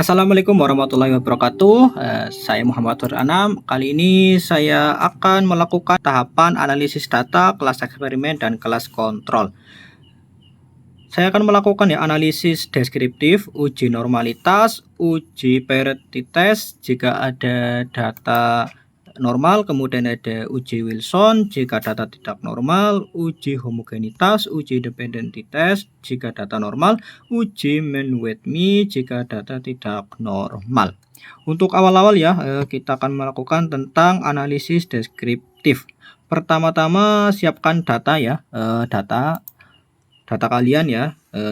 Assalamualaikum warahmatullahi wabarakatuh. Saya Muhammad Nur Anam. Kali ini saya akan melakukan tahapan analisis data, kelas eksperimen, dan kelas kontrol. Saya akan melakukan analisis deskriptif, uji normalitas, uji parity test jika ada data normal, kemudian ada uji Wilson jika data tidak normal, uji homogenitas, uji dependency test jika data normal, uji mean with me jika data tidak normal. Untuk awal-awal kita akan melakukan tentang analisis deskriptif. Pertama-tama siapkan data data kalian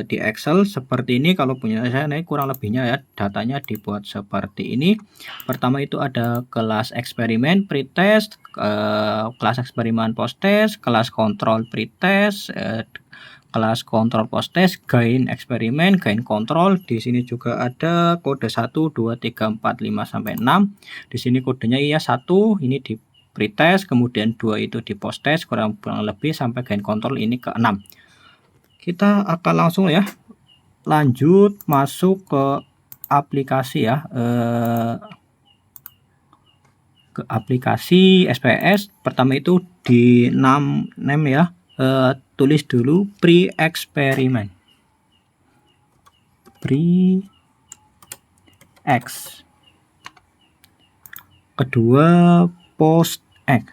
di Excel seperti ini. Kalau punya saya kurang lebihnya datanya dibuat seperti ini. Pertama itu ada kelas eksperimen pretest, kelas eksperimen posttest, kelas kontrol pretest, kelas kontrol posttest, gain eksperimen, gain kontrol. Di sini juga ada kode 1 2 3 4 5 sampai 6. Di sini kodenya 1 ini di pretest, kemudian 2 itu di posttest, kurang lebih sampai gain kontrol ini ke 6. Kita akan langsung lanjut masuk ke aplikasi ke aplikasi SPS. Pertama itu di name tulis dulu pre-experiment, pre-ex. Kedua post-ex,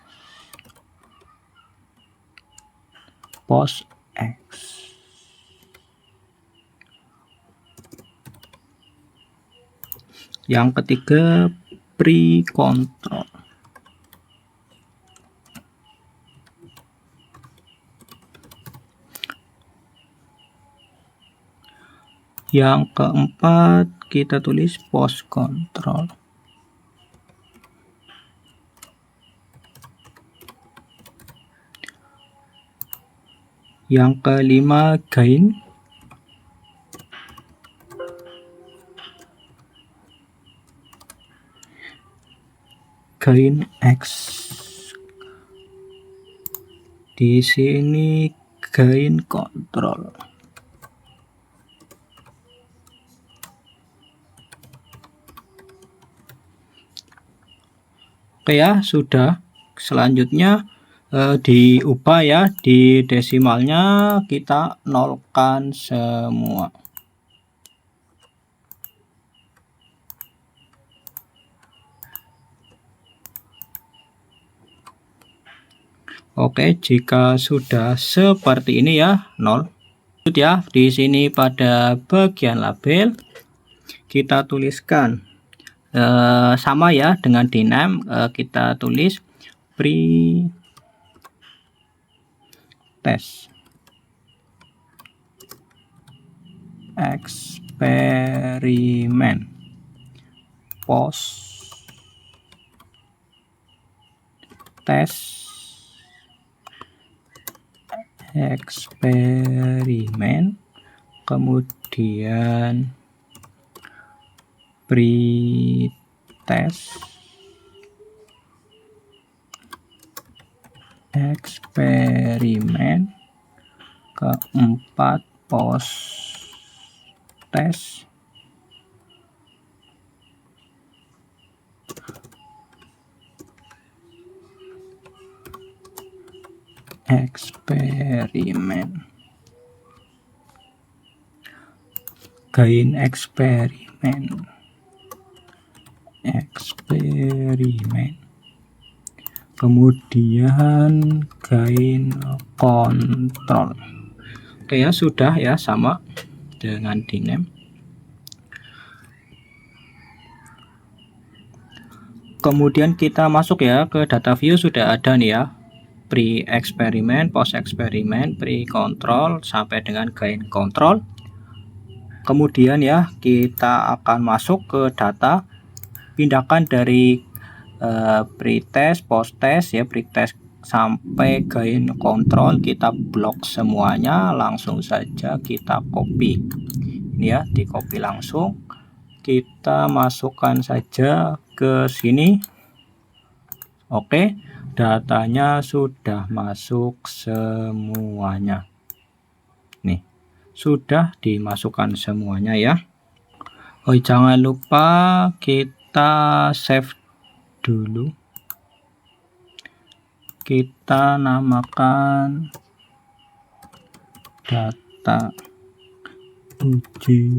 yang ketiga pre-control. Yang keempat kita tulis post-control. Yang kelima gain. Gain X. Di sini gain kontrol. Oke sudah. Selanjutnya diubah di desimalnya kita nolkan semua. Oke, jika sudah seperti ini 0. Di sini pada bagian label kita tuliskan sama dengan di name, kita tulis pre-test eksperimen post test eksperimen, kemudian pretest eksperimen, keempat post test eksperimen, gain eksperimen, kemudian gain kontrol. Oke sudah sama dengan di name. Kemudian kita masuk ke data view. Sudah ada nih pre-eksperimen, post-eksperimen, pre-control sampai dengan gain control. Kemudian kita akan masuk ke data, pindahkan dari pretest, post-test pretest sampai gain control, kita blok semuanya. Langsung saja kita copy. Ini di copy langsung. Kita masukkan saja ke sini. Oke, datanya sudah masuk semuanya. Nih, sudah dimasukkan semuanya Oh, jangan lupa kita save dulu. Kita namakan data uji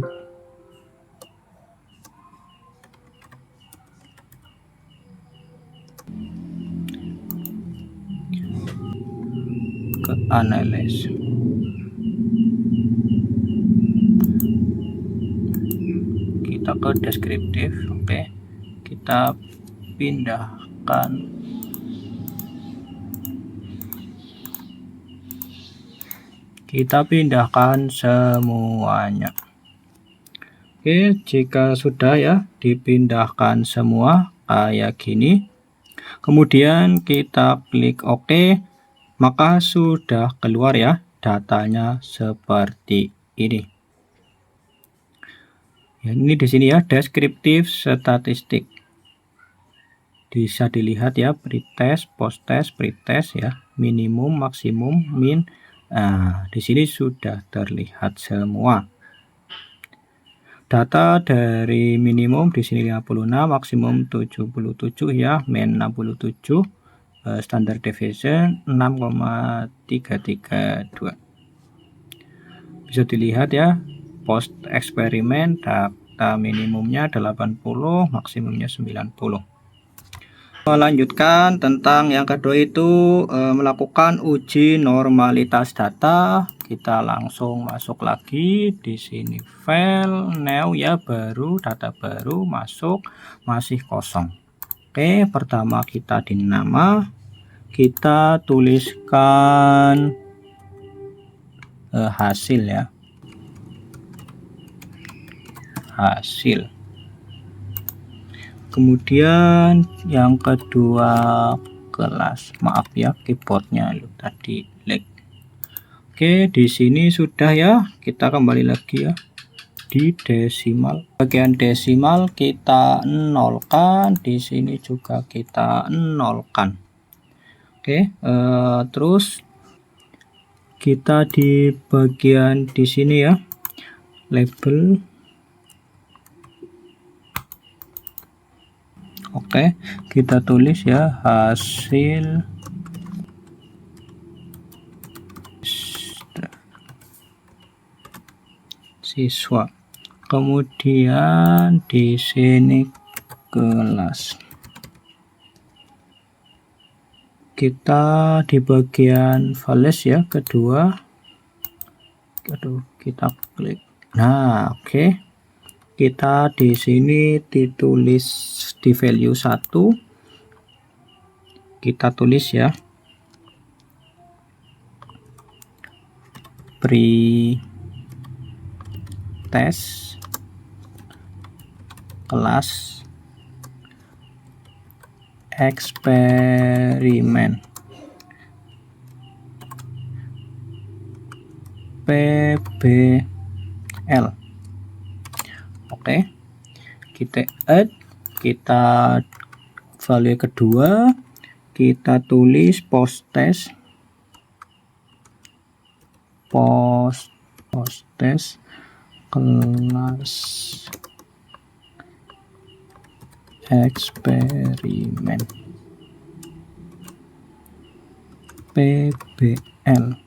ke analis. Kita ke deskriptif. Oke, kita pindahkan semuanya. Oke, jika sudah ya dipindahkan semua kayak gini, kemudian kita klik OK, maka sudah keluar ya datanya seperti ini. Ya, ini di sini ya deskriptif statistik. Bisa dilihat ya pretest, posttest, pretest ya, minimum, maksimum, min. Nah, di sini sudah terlihat semua. Data dari minimum di sini 56, maksimum 77 ya, min 67, standard deviation 6,332. Bisa dilihat ya, post eksperimen data minimumnya 80, maksimumnya 90. Melanjutkan tentang yang kedua itu melakukan uji normalitas data. Kita langsung masuk lagi di sini file new ya, baru data baru masuk, masih kosong. Oke, pertama kita di nama, kita tuliskan hasil ya, hasil. Kemudian yang kedua kelas, maaf ya keyboardnya tadi lag. Oke, di sini sudah ya, kita kembali lagi ya di desimal. Bagian desimal kita nolkan, di sini juga kita nolkan. Oke, terus kita di bagian di sini ya, label. Oke, kita tulis ya hasil siswa. Kemudian di sini kelas. Kita di bagian values ya, kedua. Aduh, kita klik. Nah, oke. Kita di sini ditulis di value 1. Kita tulis ya. Pretest kelas eksperimen PBL. Oke, kita add, kita value kedua, kita tulis posttest kelas eksperimen PBL.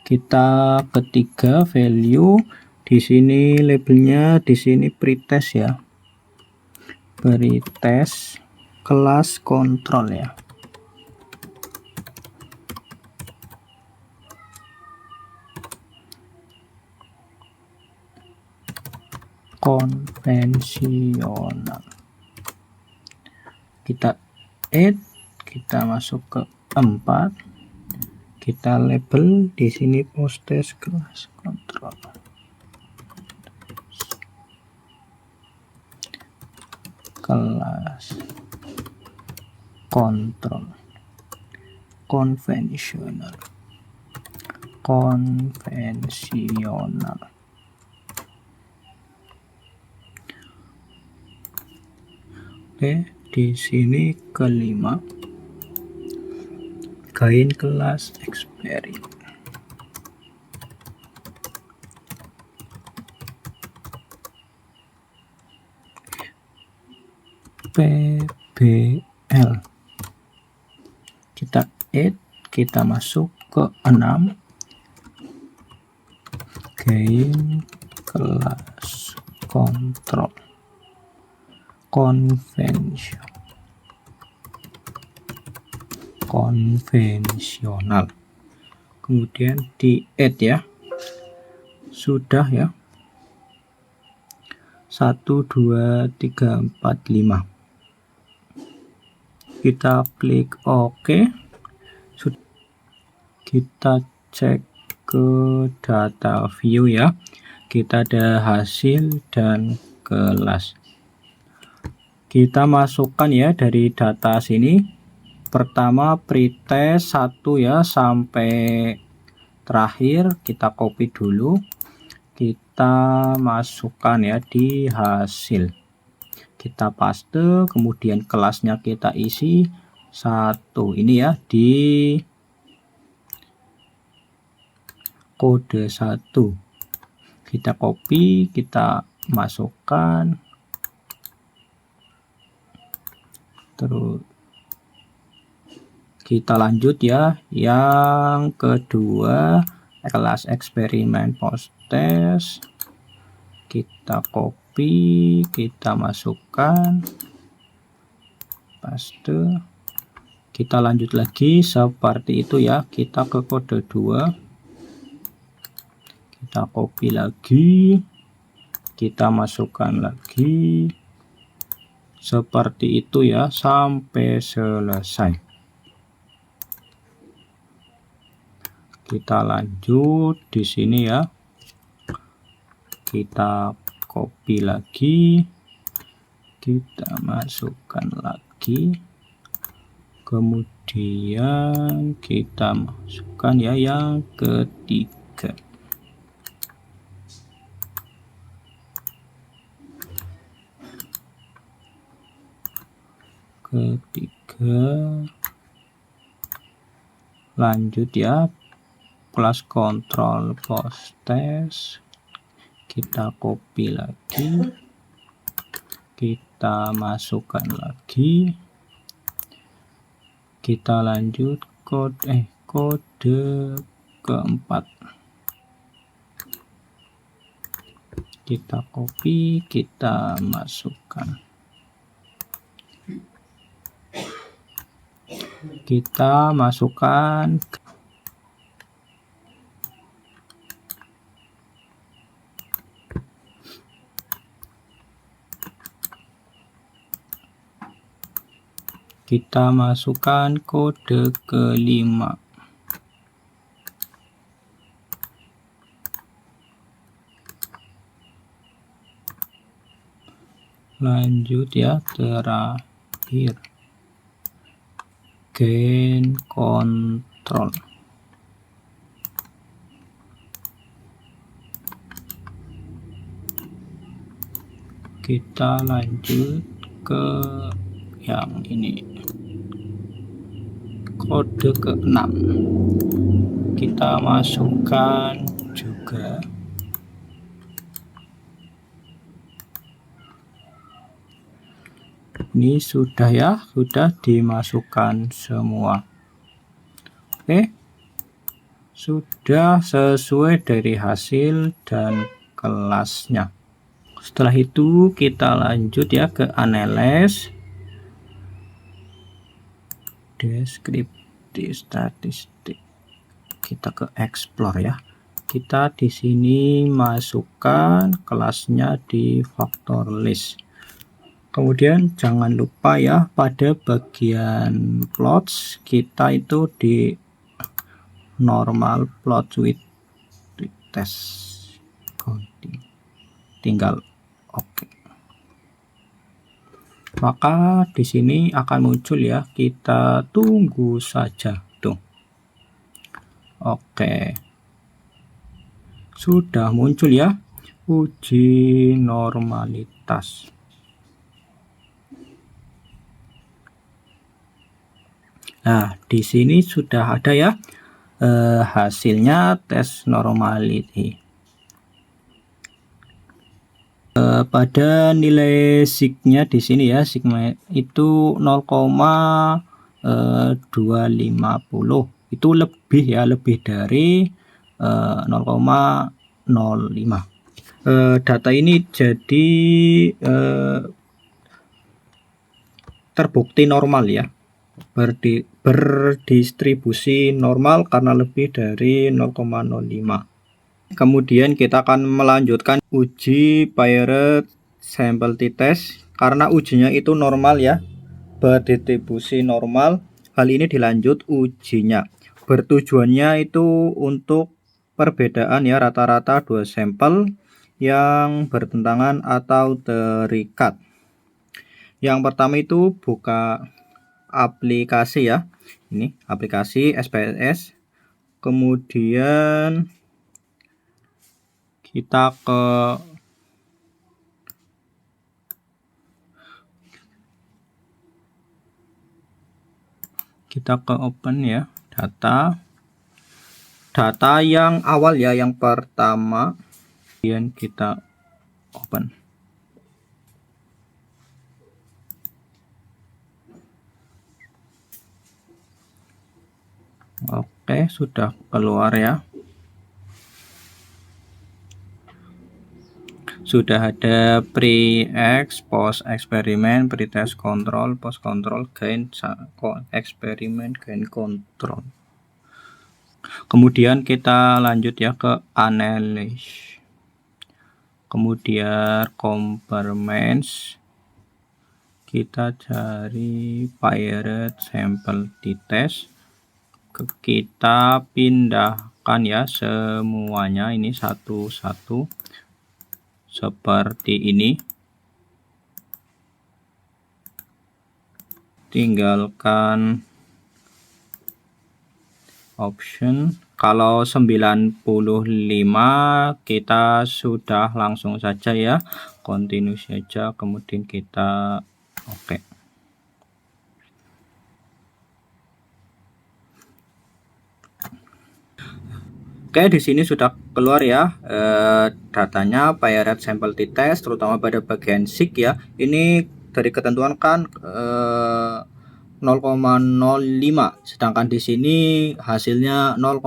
Kita ketiga value di sini, labelnya di sini pretest ya, pretest kelas kontrol ya. Konvensional. Kita add, kita masuk ke 4, kita label di sini posttest kelas kontrol. Kelas kontrol konvensional. Oke, di sini kelima, gain kelas eksperimen. PBL. Kita add, kita masuk ke 6, gain kelas kontrol konvensional, kemudian di add ya, sudah ya, 1 2 3 4 5, kita klik OK. Kita cek ke data view ya, kita ada hasil dan kelas. Kita masukkan ya dari data sini. Pertama pretest 1 ya sampai terakhir, kita copy dulu, kita masukkan ya di hasil, kita paste, kemudian kelasnya kita isi 1 ini ya, di kode 1 kita copy, kita masukkan, terus kita lanjut ya, yang kedua kelas eksperimen post test, kita copy, kita masukkan, paste, kita lanjut lagi seperti itu ya, kita ke kode 2, kita copy lagi, kita masukkan lagi seperti itu ya sampai selesai. Kita lanjut di sini ya, kita copy lagi, kita masukkan lagi, kemudian kita masukkan ya yang ketiga. Lanjut ya, kelas kontrol post test, kita copy lagi, kita masukkan lagi, kita lanjut kode keempat, kita copy, kita masukkan, kita masukkan, kita masukkan kode kelima. Lanjut ya, terakhir gain kontrol. Kita lanjut ke yang ini, kode ke-6, kita masukkan juga. Ini sudah ya, sudah dimasukkan semua. Oke, sudah sesuai dari hasil dan kelasnya. Setelah itu kita lanjut ya ke analyze, deskriptif statistik, kita ke explore ya, kita di sini masukkan kelasnya di factor list. Kemudian jangan lupa ya, pada bagian plots kita itu di normal plot with test counting, tinggal oke. Maka di sini akan muncul ya, kita tunggu saja tuh. Oke, sudah muncul ya uji normalitas. Nah, di sini sudah ada ya hasilnya tes normality. Pada nilai sigma di sini ya, sigma itu 0,250, itu lebih ya, lebih dari 0,05. Data ini jadi terbukti normal ya, berdistribusi normal karena lebih dari 0,05. Kemudian kita akan melanjutkan uji Paired Samples T-Test karena ujinya itu normal ya, berdistribusi normal. Hal ini dilanjut ujinya. Bertujuannya itu untuk perbedaan ya, rata-rata dua sampel yang bertentangan atau terikat. Yang pertama itu buka aplikasi ya. Ini aplikasi SPSS. Kemudian kita ke open ya, data yang awal ya, yang pertama. Kemudian kita open. Oke, sudah keluar ya. Sudah ada pre-ex, post eksperimen, pre-test control, post control, gain eksperimen, gain control. Kemudian kita lanjut ya ke analysis. Kemudian compartments, kita cari Paired Sample T-Test. Kita pindahkan ya semuanya ini satu-satu seperti ini. Tinggalkan option. Kalau 95 kita sudah langsung saja ya, continue saja, kemudian kita oke. Oke, di sini sudah keluar ya datanya Paired Sample T-Test, terutama pada bagian sig ya. Ini dari ketentuan kan 0,05, sedangkan di sini hasilnya 0,00,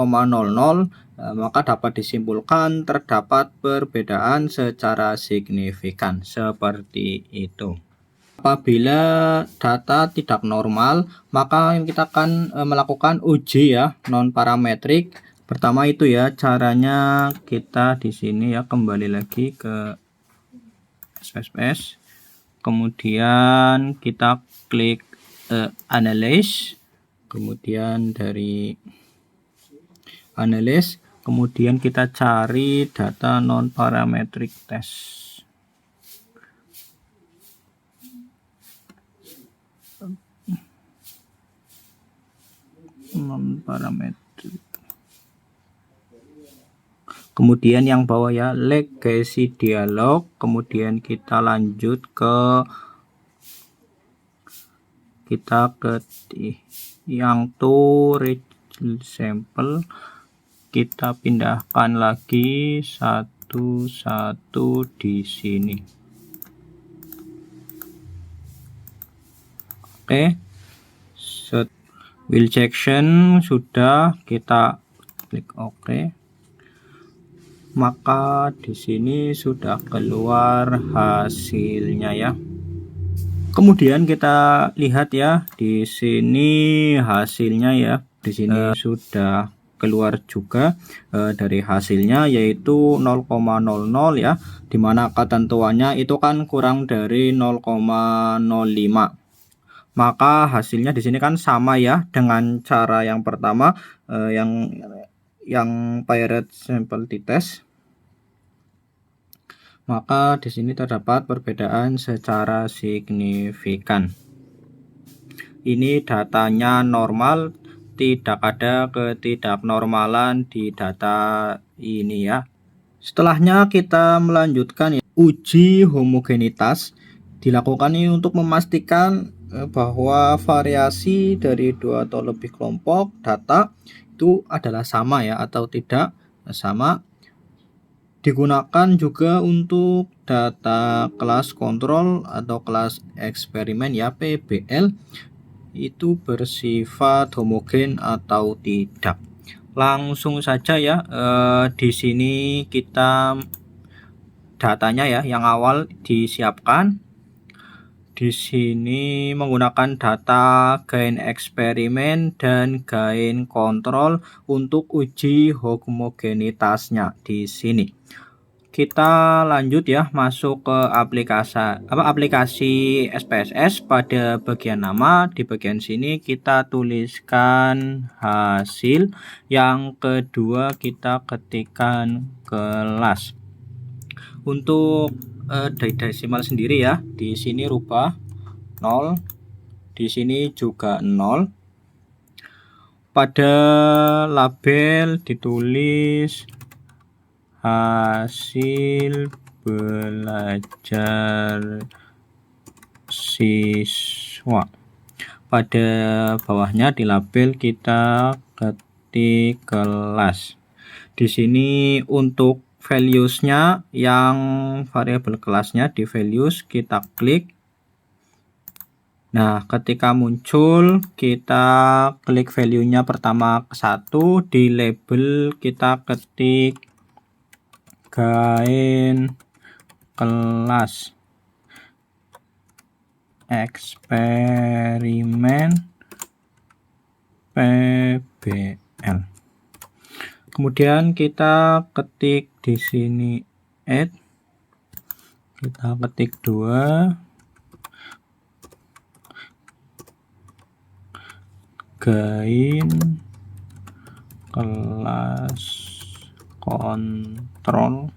maka dapat disimpulkan terdapat perbedaan secara signifikan seperti itu. Apabila data tidak normal, maka kita akan melakukan uji ya non parametrik. Pertama itu ya caranya, kita di sini ya kembali lagi ke SPSS. Kemudian kita klik analyze. Kemudian dari analyze, kemudian kita cari data non parametric test. Non parametric. Kemudian yang bawah ya, legacy dialog. Kemudian kita lanjut ke yang to sample. Kita pindahkan lagi satu-satu di sini. Oke, set will section sudah, kita klik OK. Maka di sini sudah keluar hasilnya ya. Kemudian kita lihat ya di sini hasilnya ya. Di sini sudah keluar juga dari hasilnya, yaitu 0,00 ya, dimana ketentuannya itu kan kurang dari 0,05. Maka hasilnya di sini kan sama ya dengan cara yang pertama, yang Paired Sample T-Test. Maka di sini terdapat perbedaan secara signifikan. Ini datanya normal, tidak ada ketidaknormalan di data ini ya. Setelahnya kita melanjutkan ya, uji homogenitas. Dilakukan ini untuk memastikan bahwa variasi dari dua atau lebih kelompok data itu adalah sama ya, atau tidak sama. Digunakan juga untuk data kelas kontrol atau kelas eksperimen ya, PBL, itu bersifat homogen atau tidak. Langsung saja ya, di sini kita datanya ya yang awal disiapkan. Di sini menggunakan data gain eksperimen dan gain kontrol untuk uji homogenitasnya di sini. Kita lanjut ya, masuk ke aplikasi SPSS. Pada bagian nama, di bagian sini kita tuliskan hasil, yang kedua kita ketikkan kelas. Untuk desimal sendiri ya, di sini rubah 0, di sini juga 0. Pada label ditulis hasil belajar siswa. Pada bawahnya di label kita ketik kelas. Di sini untuk values-nya, yang variabel kelasnya di values kita klik. Nah, ketika muncul kita klik value-nya pertama ke 1, di label kita ketik gain kelas eksperimen PBL. Kemudian kita ketik di sini add, kita ketik 2, gain kelas kontrol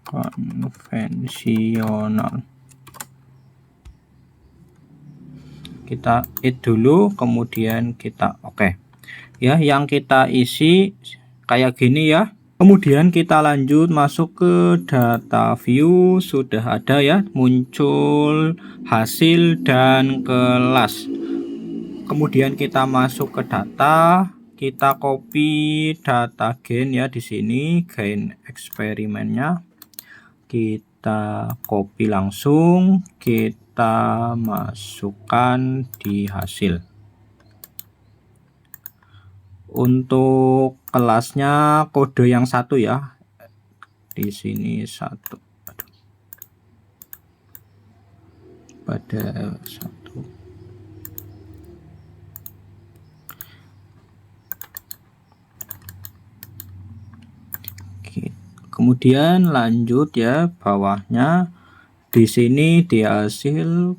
konvensional. Kita add dulu, kemudian kita oke. Ya, yang kita isi kayak gini ya. Kemudian kita lanjut masuk ke data view. Sudah ada ya, muncul hasil dan kelas. Kemudian kita masuk ke data, kita copy data gain ya, di sini gain eksperimennya kita copy langsung, kita masukkan di hasil. Untuk kelasnya kode yang 1 ya, di sini 1. Pada 1. Kemudian lanjut ya, bawahnya di sini di hasil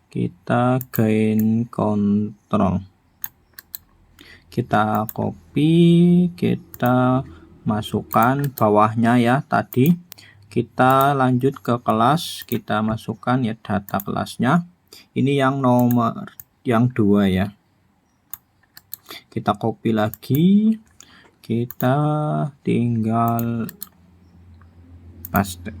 kita gain kontrol. Kita copy, kita masukkan bawahnya ya tadi. Kita lanjut ke kelas, kita masukkan ya data kelasnya. Ini yang nomor yang 2 ya. Kita copy lagi, kita tinggal paste.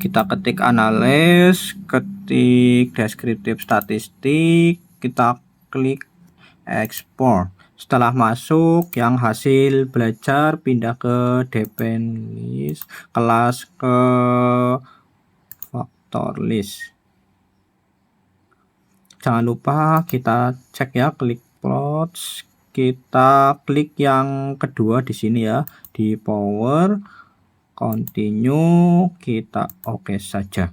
Kita ketik analis, ketik deskriptif statistik, kita klik ekspor. Setelah masuk yang hasil belajar, pindah ke depend list, kelas ke faktor list. Jangan lupa kita cek ya, klik plots, kita klik yang kedua di sini ya, di power, continue, kita oke saja.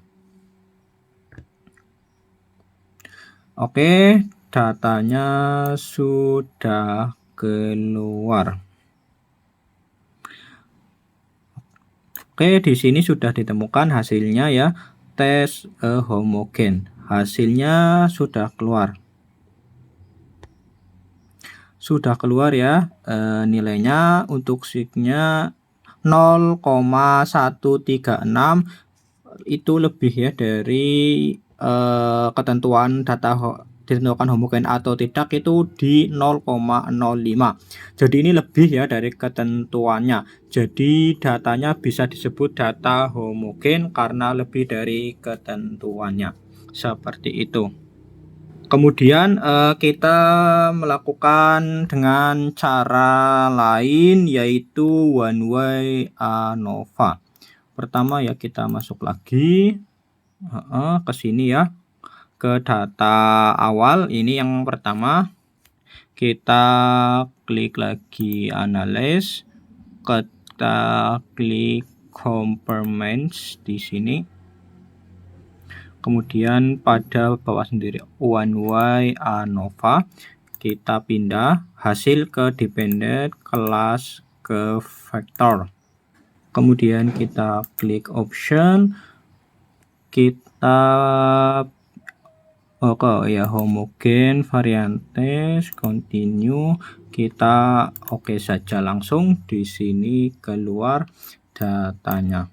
Oke, datanya sudah keluar. Oke, di sini sudah ditemukan hasilnya ya, tes homogen. Hasilnya sudah keluar. Sudah keluar ya, nilainya untuk signya 0,136, itu lebih ya dari ketentuan data ditentukan homogen atau tidak itu di 0,05. Jadi ini lebih ya dari ketentuannya. Jadi datanya bisa disebut data homogen karena lebih dari ketentuannya. Seperti itu. Kemudian kita melakukan dengan cara lain, yaitu one way ANOVA. Pertama ya, kita masuk lagi ke sini ya, ke data awal. Ini yang pertama, kita klik lagi analyze, kita klik compartments di sini. Kemudian pada bawah sendiri one way ANOVA, kita pindah hasil ke dependent, kelas ke vektor. Kemudian kita klik option, kita homogen, variantes, continue, kita oke saja, langsung di sini keluar datanya.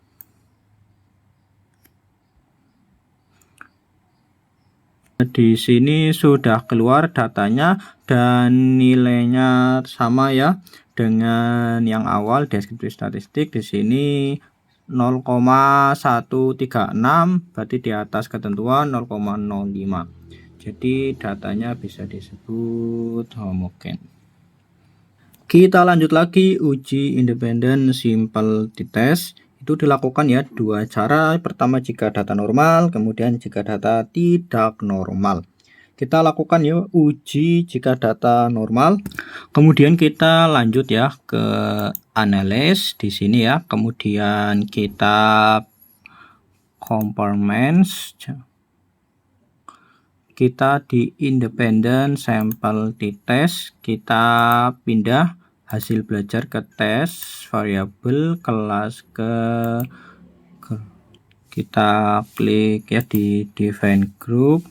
Di sini sudah keluar datanya dan nilainya sama ya dengan yang awal, deskripsi statistik. Di sini 0,136, berarti di atas ketentuan 0,05. Jadi datanya bisa disebut homogen. Kita lanjut lagi uji independen simple t-test. Itu dilakukan ya dua cara. Pertama jika data normal, kemudian jika data tidak normal. Kita lakukan ya uji jika data normal. Kemudian kita lanjut ya ke analyze di sini ya. Kemudian kita compartments. Kita di independent sample t-test, kita pindah hasil belajar ke tes variabel, kelas ke kita klik ya di define group.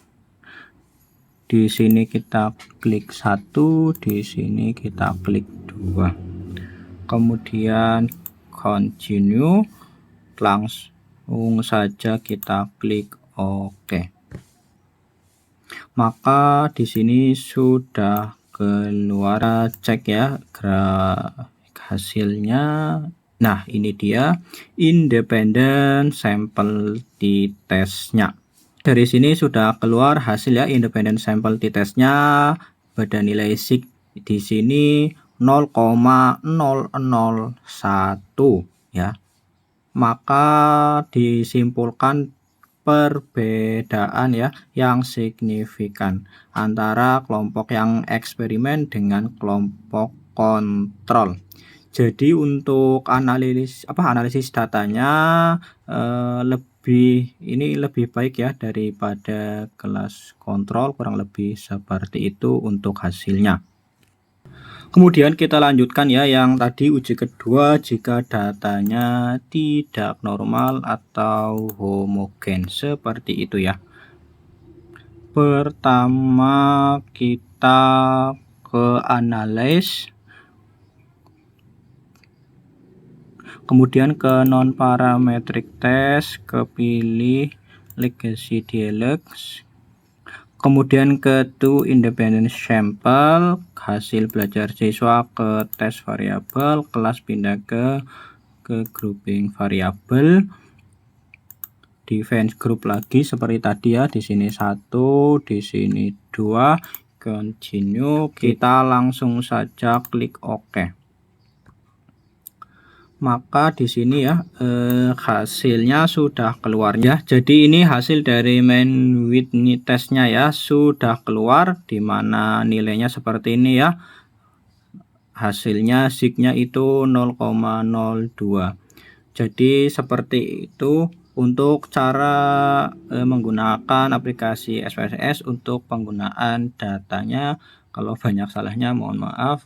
Di sini kita klik 1, di sini kita klik 2. Kemudian continue, langsung saja kita klik OK. Maka di sini sudah keluar, cek ya grafik hasilnya. Nah, ini dia independent sample t-testnya. Dari sini sudah keluar hasil ya independent sample t-testnya pada nilai sig di sini 0,001 ya. Maka disimpulkan perbedaan ya yang signifikan antara kelompok yang eksperimen dengan kelompok kontrol. Jadi untuk analisis datanya lebih baik ya daripada kelas kontrol, kurang lebih seperti itu untuk hasilnya. Kemudian kita lanjutkan ya yang tadi uji kedua jika datanya tidak normal atau homogen, seperti itu ya. Pertama kita ke analyze, kemudian ke non parametric test, kepilih legacy dialogues. Kemudian ke to independent sample, hasil belajar siswa ke tes variabel, kelas pindah ke grouping variabel, define group lagi seperti tadi ya, di sini 1, di sini 2, continue, kita langsung saja klik OK. Maka di sini ya hasilnya sudah keluar ya. Jadi ini hasil dari main Whitney testnya ya, sudah keluar, dimana nilainya seperti ini ya. Hasilnya signya itu 0,02. Jadi seperti itu untuk cara menggunakan aplikasi SPSS untuk penggunaan datanya. Kalau banyak salahnya mohon maaf.